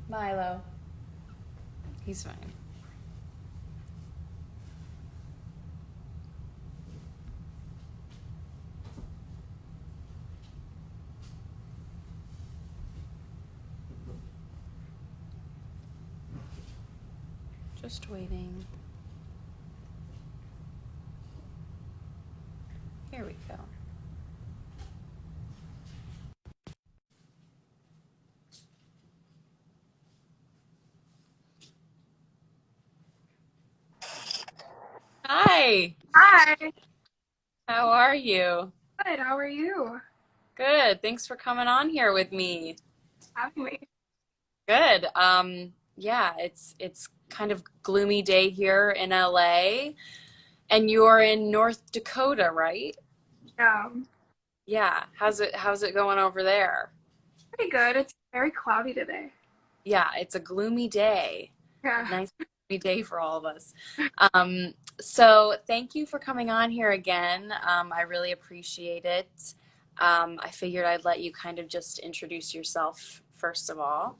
Milo. He's fine. Just waiting. Here we go. Hi. Hi, How are you? good. How are you? Good. Thanks for coming on here with me. Having me. Good. Yeah, it's kind of gloomy day here in LA, and you're in North Dakota, right? Um, Yeah. How's it going over there? Pretty good. It's very cloudy today. Yeah, it's a gloomy day. A Yeah. nice gloomy day for all of us. Um, so thank you for coming on here again. I really appreciate it. I figured I'd let you kind of just introduce yourself first of all.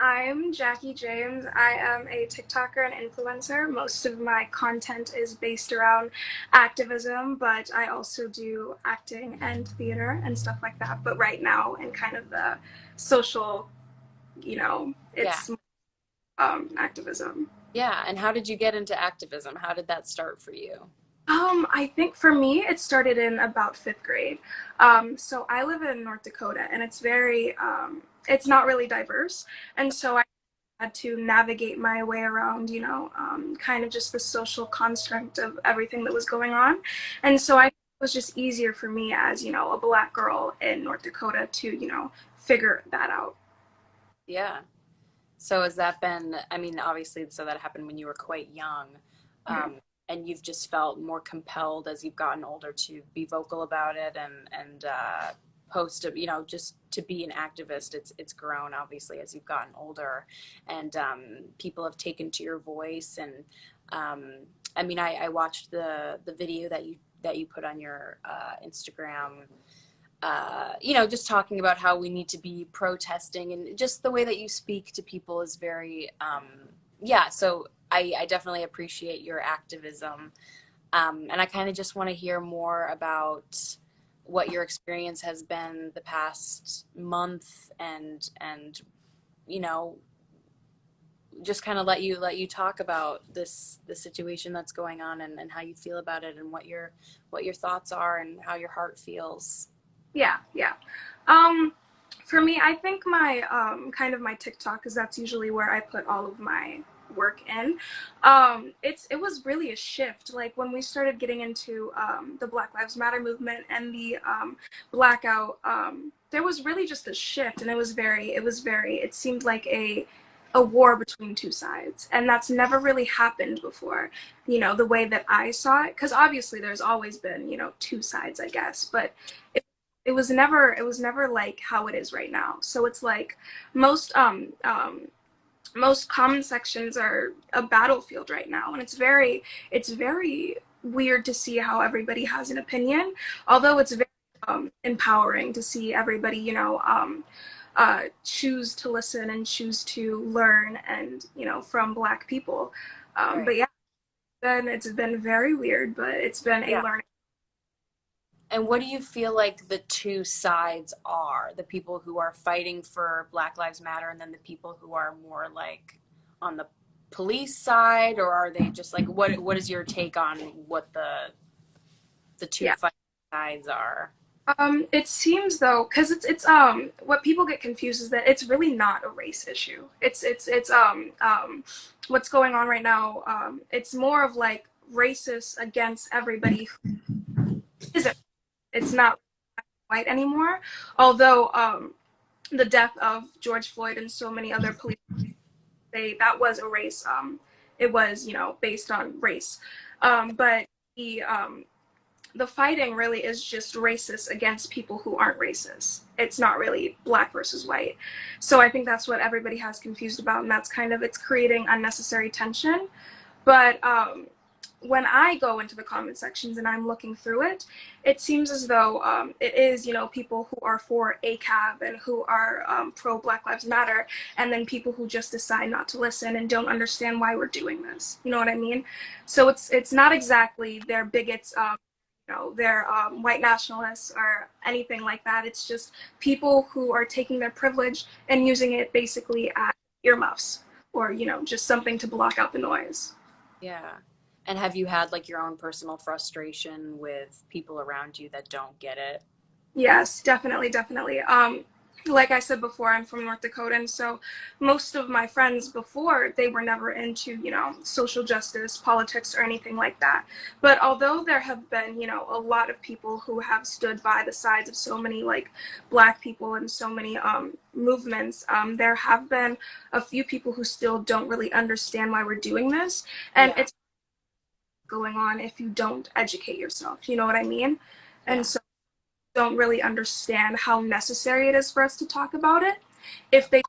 I'm Jackie James. I am a TikToker and influencer. Most of my content is based around activism, but I also do acting and theater and stuff like that. But right now, in kind of the social, Yeah. it's activism. Yeah. And how did you get into activism? How did that start for you? I think for me, it started in about fifth grade. So I live in North Dakota, and it's not really diverse, and so I had to navigate my way around, kind of just the social construct of everything that was going on, and so I it was just easier for me as a black girl in North Dakota to figure that out. Yeah. So has that been, I mean, obviously, so that happened when you were quite young, Mhm. um, and you've just felt more compelled as you've gotten older to be vocal about it and post, just to be an activist. It's grown obviously as you've gotten older, and people have taken to your voice. And I mean, I watched the video that you put on your Instagram, just talking about how we need to be protesting, and just the way that you speak to people is very, yeah. So I definitely appreciate your activism, and I kind of just want to hear more about what your experience has been the past month, and you know, just kind of let you talk about the situation that's going on, and how you feel about it, and what your thoughts are, and how your heart feels. Yeah, yeah. Um, for me, I think my kind of my TikTok, because that's usually where I put all of my work in. It was really a shift. Like when we started getting into the Black Lives Matter movement and the blackout, there was really just a shift, and it seemed like a war between two sides, and that's never really happened before. The way that I saw it, because obviously there's always been two sides, I guess, but it was never like how it is right now. So it's like most most comment sections are a battlefield right now, and it's very weird to see how everybody has an opinion, although it's very empowering to see everybody choose to listen and choose to learn, and from black people. Right. But yeah, then it's been very weird, but it's been a Yeah. learning. And what do you feel like the two sides are? The people who are fighting for Black Lives Matter, and then the people who are more like on the police side, or are they just like, what is your take on what the two Yeah. fighting sides are? It seems though, because it's what people get confused is that it's really not a race issue. It's what's going on right now. It's more of like racist against everybody who isn't. It's not white anymore. Although the death of George Floyd and so many other police, that was a race. It was based on race. But the fighting really is just racist against people who aren't racist. It's not really black versus white. So I think that's what everybody has confused about, and that's kind of it's creating unnecessary tension. But when I go into the comment sections and I'm looking through it, it seems as though it is, people who are for ACAB and who are pro Black Lives Matter, and then people who just decide not to listen and don't understand why we're doing this. You know what I mean? So it's not exactly they're bigots, they're white nationalists or anything like that. It's just people who are taking their privilege and using it basically as earmuffs or, just something to block out the noise. Yeah. And have you had like your own personal frustration with people around you that don't get it? Yes, definitely, definitely. Like I said before, I'm from North Dakota, and so most of my friends before they were never into, social justice, politics, or anything like that. But although there have been, a lot of people who have stood by the sides of so many like Black people and so many movements, there have been a few people who still don't really understand why we're doing this, and Yeah. it's going on if you don't educate yourself. You know what I mean? And Yeah. so don't really understand how necessary it is for us to talk about it, if they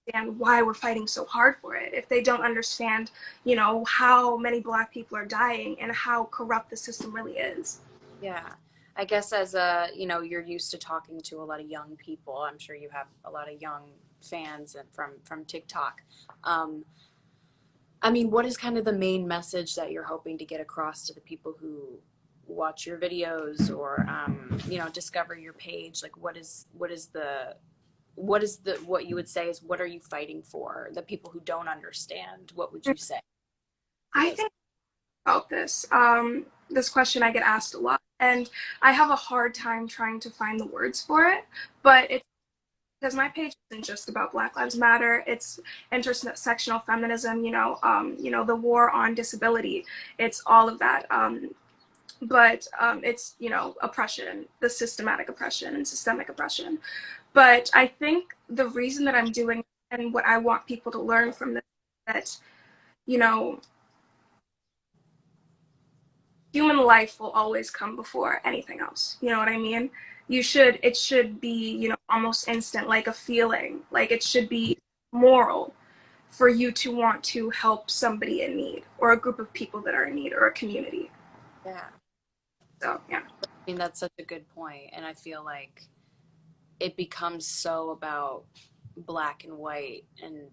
understand why we're fighting so hard for it, if they don't understand, how many Black people are dying and how corrupt the system really is. Yeah. I guess as a, you're used to talking to a lot of young people. I'm sure you have a lot of young fans and from TikTok. Um, I mean, what is kind of the main message that you're hoping to get across to the people who watch your videos or discover your page? Like what you would say is what are you fighting for? The people who don't understand, what would you say to I those? think about this question I get asked a lot, and I have a hard time trying to find the words for it, but it's because my page isn't just about Black Lives Matter. It's intersectional feminism, the war on disability. It's all of that. But it's, oppression, the systematic oppression and systemic oppression. But I think the reason that I'm doing and what I want people to learn from this that, you know, human life will always come before anything else. You know what I mean? It should be, almost instant, like a feeling. Like it should be moral for you to want to help somebody in need or a group of people that are in need or a community. Yeah. So, yeah. I mean, that's such a good point, and I feel like it becomes so about black and white and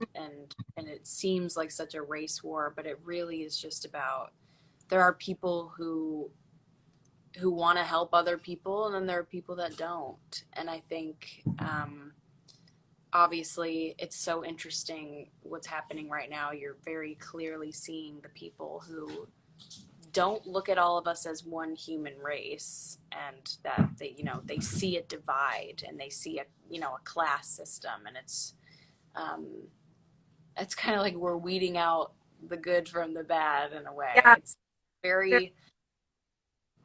it seems like such a race war, but it really is just about there are people who want to help other people and then there are people that don't. And I think obviously it's so interesting what's happening right now. You're very clearly seeing the people who don't look at all of us as one human race and that they see a divide and they see a class system and um it's kind of like we're weeding out the good from the bad in a way. Yeah. It's very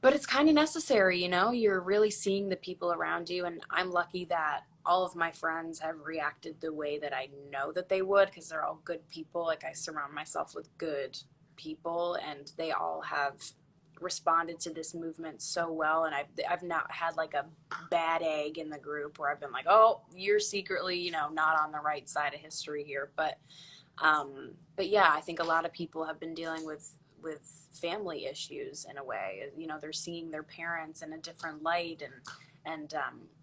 but it's kind of necessary, you're really seeing the people around you. And I'm lucky that all of my friends have reacted the way that I know that they would because they're all good people. Like I surround myself with good people and they all have responded to this movement so well. And I've not had like a bad egg in the group where I've been like, oh, you're secretly, not on the right side of history here. But yeah, I think a lot of people have been dealing with family issues in a way. They're seeing their parents in a different light and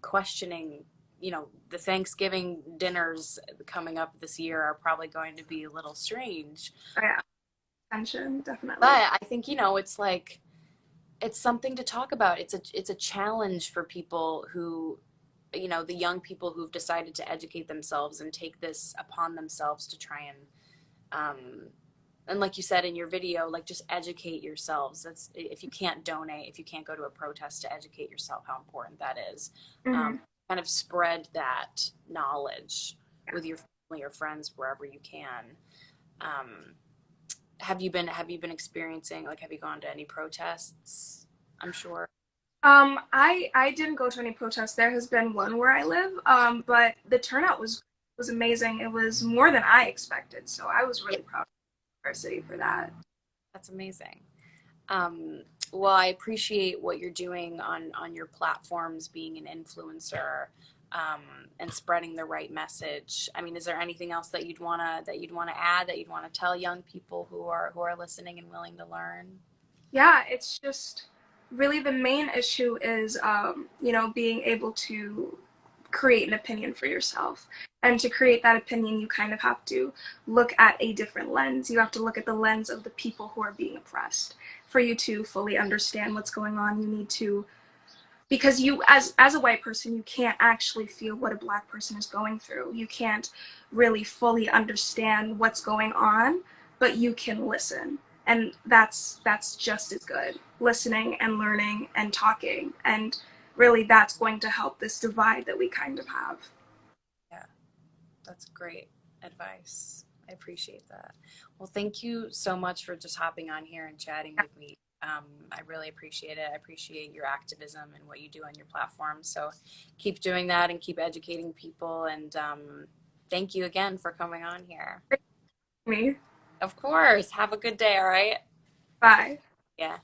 questioning. The Thanksgiving dinners coming up this year are probably going to be a little strange. Oh, yeah. Tension, definitely. But I think it's like it's something to talk about. It's a challenge for people who the young people who've decided to educate themselves and take this upon themselves to try and like you said in your video, like just educate yourselves. That's if you can't donate, if you can't go to a protest to educate yourself, how important that is. Mm-hmm. Kind of spread that knowledge with your family or friends wherever you can. Um, have you been experiencing like have you gone to any protests? I'm sure. I didn't go to any protests. There has been one where I live, but the turnout was amazing. It was more than I expected, so I was Yeah, really proud of our city for that. that's amazing. Um, well, I appreciate what you're doing on your platforms, being an influencer, um, and spreading the right message. I mean, is there anything else that you'd wanna add that you'd wanna tell young people who are listening and willing to learn? Yeah, it's just really the main issue is, being able to create an opinion for yourself. And to create that opinion, you kind of have to look at a different lens. You have to look at the lens of the people who are being oppressed. For you to fully understand what's going on, you need to, because you, as a white person, you can't actually feel what a black person is going through. You can't really fully understand what's going on, but you can listen, and that's just as good. Listening and learning and talking, and really that's going to help this divide that we kind of have. Yeah, that's great advice. I appreciate that. Well, thank you so much for just hopping on here and chatting with me. I really appreciate it. I appreciate your activism and what you do on your platform. So keep doing that and keep educating people. And thank you again for coming on here. Me. Of course. Have a good day. All right. Bye. Yeah.